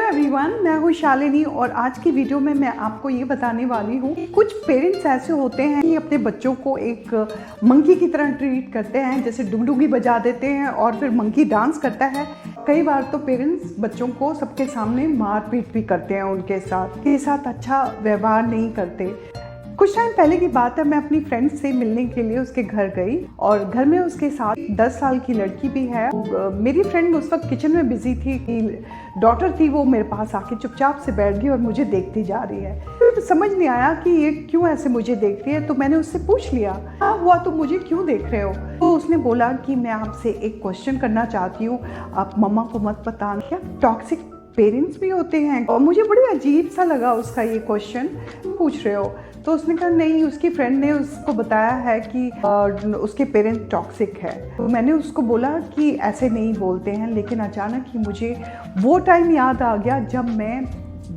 Everyone, मैं हूँ शालिनी और आज की वीडियो में मैं आपको ये बताने वाली हूँ कि कुछ पेरेंट्स ऐसे होते हैं कि अपने बच्चों को एक मंकी की तरह ट्रीट करते हैं, जैसे डुगडुगी बजा देते हैं और फिर मंकी डांस करता है। कई बार तो पेरेंट्स बच्चों को सबके सामने मारपीट भी करते हैं, उनके साथ अच्छा व्यवहार नहीं करते। कुछ टाइम पहले की बात है, मैं अपनी फ्रेंड से मिलने के लिए उसके घर गई और घर में उसके साथ 10 साल की लड़की भी है। मेरी फ्रेंड उस वक्त किचन में बिजी थी, डॉटर थी, वो मेरे पास आके चुपचाप से बैठ गई और मुझे देखती जा रही है। तो समझ नहीं आया कि ये क्यों ऐसे मुझे देख रही है, तो मैंने उससे पूछ लिया, क्या हुआ, तुम मुझे क्यों देख रहे हो? तो उसने बोला कि मैं आपसे एक क्वेश्चन करना चाहती हूँ, आप मम्मा को मत बताना, क्या टॉक्सिक पेरेंट्स भी होते हैं? और मुझे बड़ी अजीब सा लगा उसका ये क्वेश्चन, पूछ रहे हो? तो उसने कहा नहीं, उसकी फ्रेंड ने उसको बताया है कि उसके पेरेंट्स टॉक्सिक है। तो मैंने उसको बोला कि ऐसे नहीं बोलते हैं, लेकिन अचानक ही मुझे वो टाइम याद आ गया जब मैं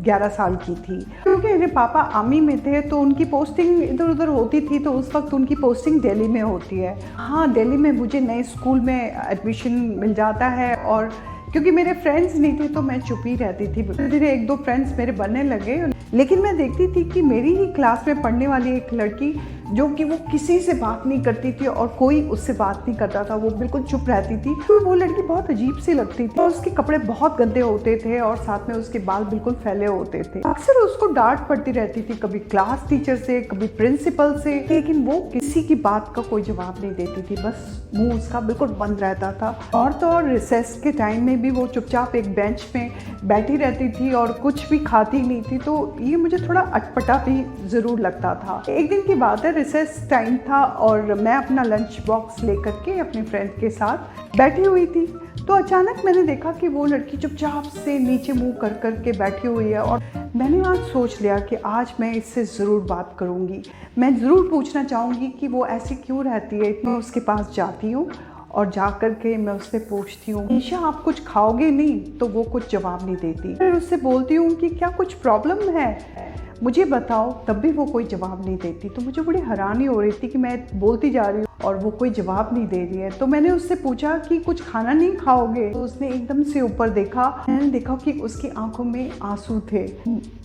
11 साल की थी, क्योंकि मेरे पापा आर्मी में थे तो उनकी पोस्टिंग इधर उधर होती थी। तो उस वक्त उनकी पोस्टिंग दिल्ली में होती है। हाँ, दिल्ली में मुझे नए स्कूल में एडमिशन मिल जाता है और क्योंकि मेरे फ्रेंड्स नहीं थे तो मैं चुप ही रहती थी। धीरे धीरे एक दो फ्रेंड्स मेरे बनने लगे, लेकिन मैं देखती थी कि मेरी ही क्लास में पढ़ने वाली एक लड़की जो कि वो किसी से बात नहीं करती थी और कोई उससे बात नहीं करता था, वो बिल्कुल चुप रहती थी। तो वो लड़की बहुत अजीब सी लगती थी और उसके कपड़े बहुत गंदे होते थे और साथ में उसके बाल बिल्कुल फैले होते थे। अक्सर उसको डांट पड़ती रहती थी, कभी क्लास टीचर से, कभी प्रिंसिपल से, लेकिन वो किसी की बात का कोई जवाब नहीं देती थी, बस मुंह उसका बिल्कुल बंद रहता था। और तो और रिसेस के टाइम में भी वो चुपचाप एक बेंच में बैठी रहती थी और कुछ भी खाती नहीं थी। तो ये मुझे थोड़ा अटपटा भी ज़रूर लगता था। एक दिन की बात है, रिसेस टाइम था और मैं अपना लंच बॉक्स लेकर के अपने फ्रेंड के साथ बैठी हुई थी। तो अचानक मैंने देखा कि वो लड़की चुपचाप से नीचे मुंह कर कर के बैठी हुई है और मैंने आज सोच लिया कि आज मैं इससे ज़रूर बात करूँगी। मैं ज़रूर पूछना चाहूँगी कि वो ऐसी क्यों रहती है। मैं उसके पास जाती हूँ और जा कर के मैं उससे पूछती हूँ, निशा आप कुछ खाओगे? नहीं। तो वो कुछ जवाब नहीं देती। फिर उससे बोलती हूँ कि क्या कुछ प्रॉब्लम है, मुझे बताओ, तब भी वो कोई जवाब नहीं देती। तो मुझे बड़ी हैरानी हो रही थी कि मैं बोलती जा रही हूँ और वो कोई जवाब नहीं दे रही है। तो मैंने उससे पूछा कि कुछ खाना नहीं खाओगे? तो उसने एकदम से ऊपर देखा, मैंने देखा कि उसकी आंखों में आंसू थे।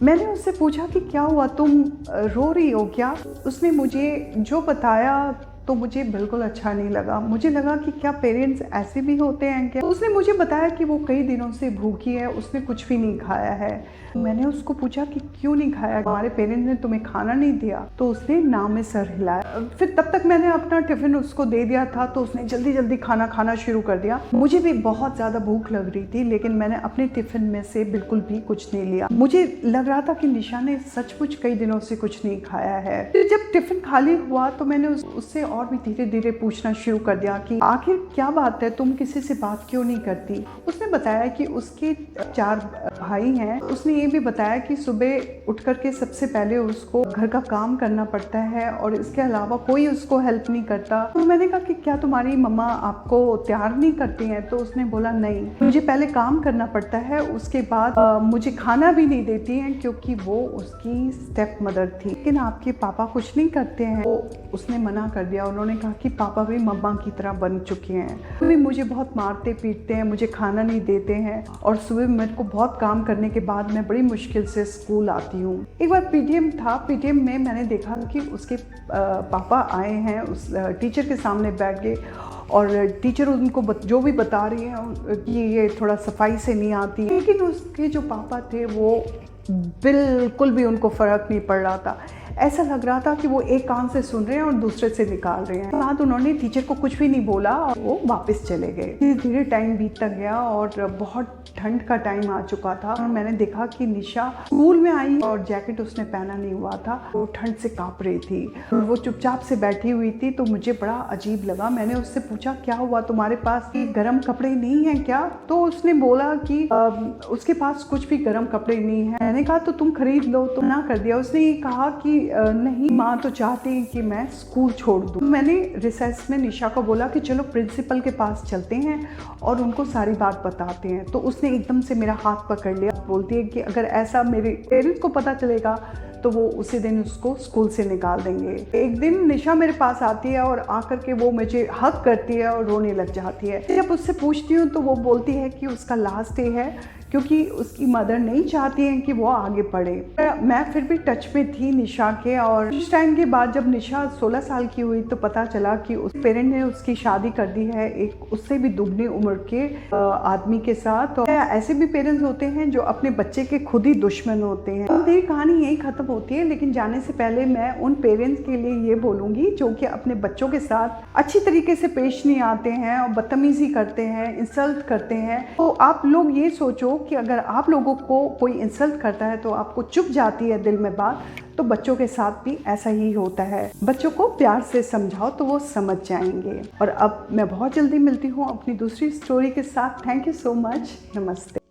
मैंने उससे पूछा कि क्या हुआ, तुम रो रही हो क्या? उसने मुझे जो बताया तो मुझे बिल्कुल अच्छा नहीं लगा। मुझे लगा कि क्या पेरेंट्स ऐसे भी होते हैं क्या? उसने मुझे बताया कि वो कई दिनों से भूखी है, उसने कुछ भी नहीं खाया है। मैंने उसको पूछा कि क्यों नहीं खाया, हमारे पेरेंट्स ने तुम्हें खाना नहीं दिया? तो उसने ना में सर हिलाया। फिर तब तक मैंने अपना टिफिन उसको दे दिया था, तो उसने जल्दी जल्दी खाना खाना शुरू कर दिया। मुझे भी बहुत ज़्यादा भूख लग रही थी, लेकिन मैंने अपने टिफिन में से बिल्कुल भी कुछ नहीं लिया। मुझे लग रहा था कि निशा ने सचमुच कई दिनों से कुछ नहीं खाया है। फिर जब टिफिन खाली हुआ तो मैंने उससे और भी धीरे धीरे पूछना शुरू कर दिया कि आखिर क्या बात है, तुम किसी से बात क्यों नहीं करती? उसने बताया कि उसके 4 भाई हैं। उसने ये भी बताया कि सुबह उठ करके सबसे पहले उसको घर का काम करना पड़ता है और इसके अलावा कोई उसको हेल्प नहीं करता। तो मैंने कहा कि क्या तुम्हारी मम्मा आपको तैयार नहीं करती हैं? तो उसने बोला नहीं, मुझे पहले काम करना पड़ता है, उसके बाद मुझे खाना भी नहीं देती हैं, क्योंकि वो उसकी स्टेप मदर थी। लेकिन आपके पापा कुछ नहीं करते हैं? वो उसने मना कर दिया। उन्होंने कहा कि पापा भी मम्मा की तरह बन चुके हैं, भी मुझे बहुत मारते पीटते हैं, मुझे खाना नहीं देते हैं और सुबह मेरे को बहुत काम करने के बाद मैं बड़ी मुश्किल से स्कूल आती हूँ। एक बार पीटीएम था, पीटीएम में मैंने देखा कि उसके पापा आए हैं, उस टीचर के सामने बैठ गए और टीचर उनको जो भी बता रही है कि ये थोड़ा सफाई से नहीं आती, लेकिन उसके जो पापा थे वो बिल्कुल भी उनको फ़र्क नहीं पड़ रहा था। ऐसा लग रहा था कि वो एक कान से सुन रहे हैं और दूसरे से निकाल रहे हैं। बाद उन्होंने टीचर को कुछ भी नहीं बोला और वो वापस चले गए। धीरे धीरे टाइम बीतता गया और बहुत ठंड का टाइम आ चुका था और मैंने देखा कि निशा स्कूल में आई और जैकेट उसने पहना नहीं हुआ था, वो ठंड से काँप रही थी। वो चुपचाप से बैठी हुई थी। तो मुझे बड़ा अजीब लगा। मैंने उससे पूछा, क्या हुआ, तुम्हारे पास गर्म कपड़े नहीं हैं क्या? तो उसने बोला कि उसके पास कुछ भी गर्म कपड़े नहीं है। मैंने कहा तो तुम खरीद लो, तो मना कर दिया। उसने ये कहा कि नहीं, माँ तो चाहती है कि मैं स्कूल छोड़ दूँ। मैंने रिसेस में निशा को बोला कि चलो प्रिंसिपल के पास चलते हैं और उनको सारी बात बताते हैं। तो उसने एकदम से मेरा हाथ पकड़ लिया, बोलती है कि अगर ऐसा मेरे पेरेंट्स को पता चलेगा तो वो उसी दिन उसको स्कूल से निकाल देंगे। एक दिन निशा मेरे पास आती है और आकर के वो मुझे हक करती है और रोने लग जाती है। जब उससे पूछती हूँ तो वो बोलती है कि उसका लास्ट डे है, क्योंकि उसकी मदर नहीं चाहती है कि वो आगे पढ़े। मैं फिर भी टच में थी निशा के, और कुछ टाइम के बाद जब निशा 16 साल की हुई तो पता चला कि उस पेरेंट ने उसकी शादी कर दी है एक उससे भी दुगनी उम्र के आदमी के साथ। और ऐसे भी पेरेंट्स होते हैं जो अपने बच्चे के खुद ही दुश्मन होते हैं। मेरी कहानी यही खत्म होती है, लेकिन जाने से पहले मैं उन पेरेंट्स के लिए ये बोलूँगी जो कि अपने बच्चों के साथ अच्छी तरीके से पेश नहीं आते हैं और बदतमीजी करते हैं, इंसल्ट करते हैं। तो आप लोग ये सोचो कि अगर आप लोगों को कोई इंसल्ट करता है तो आपको चुप जाती है दिल में बात, तो बच्चों के साथ भी ऐसा ही होता है। बच्चों को प्यार से समझाओ तो वो समझ जाएंगे। और अब मैं बहुत जल्दी मिलती हूँ अपनी दूसरी स्टोरी के साथ। Thank you so much. नमस्ते।